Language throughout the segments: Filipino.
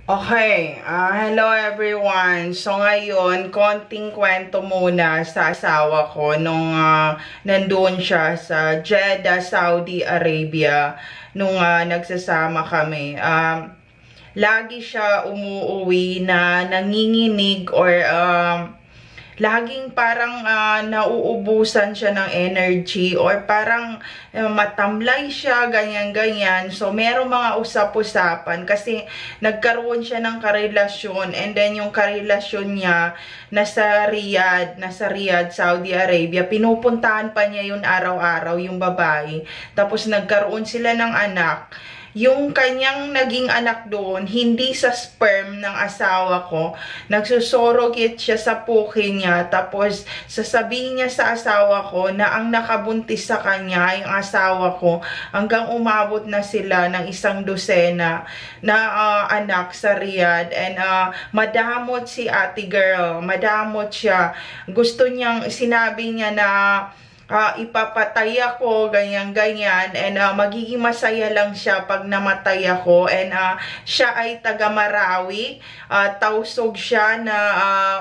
Okay, hello everyone. So ngayon, konting kwento muna sa asawa ko nung nandun siya sa Jeddah, Saudi Arabia nung nagsasama kami. Lagi siya umuuwi na nanginginig or laging parang nauubusan siya ng energy or parang matamlay siya, ganyan-ganyan. So, merong mga usap-usapan kasi nagkaroon siya ng karelasyon and then yung karelasyon niya nasa Riyadh, Saudi Arabia. Pinupuntahan pa niya yun araw-araw, yung babae. Tapos nagkaroon sila ng anak. Yung kanyang naging anak doon, hindi sa sperm ng asawa ko, nagsusurrogate siya sa puki niya, tapos sasabihin niya sa asawa ko na ang nakabuntis sa kanya ay ang asawa ko, hanggang umabot na sila ng 100 na anak sa Riyadh. And madamot si ate girl, madamot siya. Gusto niyang, sinabi niya na ipapatay ako, ganyan-ganyan, and magiging masaya lang siya pag namatay ako. And siya ay taga Marawi, tausog siya na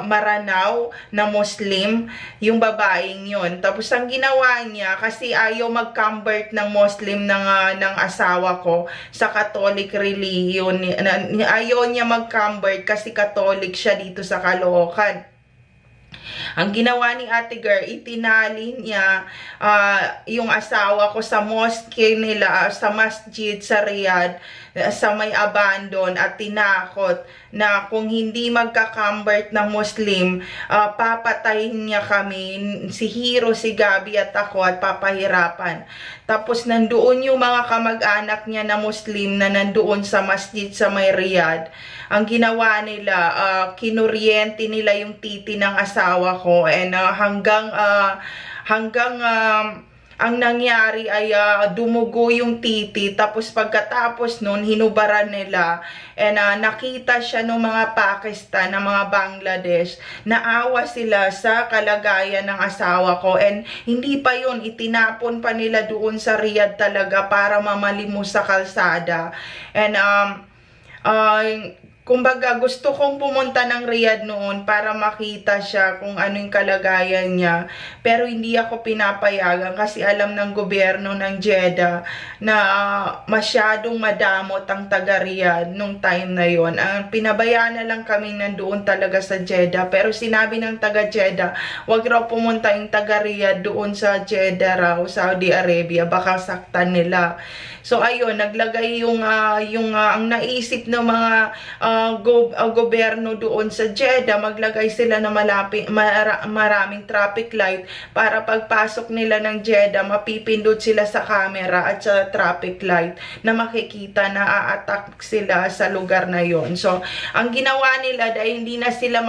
Maranao na Muslim, yung babaeng yun. Tapos ang ginawa niya, kasi ayaw mag-convert ng Muslim ng asawa ko sa Catholic religion, ayaw niya mag-convert kasi Catholic siya dito sa Caloocan. Ang ginawa ni ate girl, itinali niya yung asawa ko sa mosque nila, sa masjid sa Riyadh, sa may abandon, at tinakot na kung hindi magka-convert ng Muslim, papatayin niya kami, si Hiro, si Gabi at ako, at papahirapan. Tapos nandoon yung mga kamag-anak niya na Muslim na nandoon sa masjid sa may Riyadh. Ang ginawa nila, kinuryente nila yung titi ng asawa ko, and hanggang ang nangyari ay dumugo yung titi. Tapos pagkatapos nun, hinubaran nila, and nakita siya ng mga Pakistan, ng mga Bangladesh, naawa sila sa kalagayan ng asawa ko, and hindi pa yun, itinapon pa nila doon sa Riyadh talaga para mamalimos sa kalsada. And kumbaga, gusto kong pumunta ng Riyadh noon para makita siya kung ano yung kalagayan niya. Pero hindi ako pinapayagan kasi alam ng gobyerno ng Jeddah na masyadong madamot ang taga Riyadh nung time na yon. Pinabayaan na lang kami nandoon talaga sa Jeddah. Pero sinabi ng taga Jeddah, wag raw pumunta yung taga Riyadh doon sa Jeddah raw, Saudi Arabia. Baka saktan nila. So ayun, naglagay yung ang naisip ng mga gobyerno doon sa Jeddah, maglagay sila na maraming traffic light para pagpasok nila ng Jeddah, mapipindot sila sa camera at sa traffic light na makikita na a-attack sila sa lugar na yon. So ang ginawa nila, dahil hindi na sila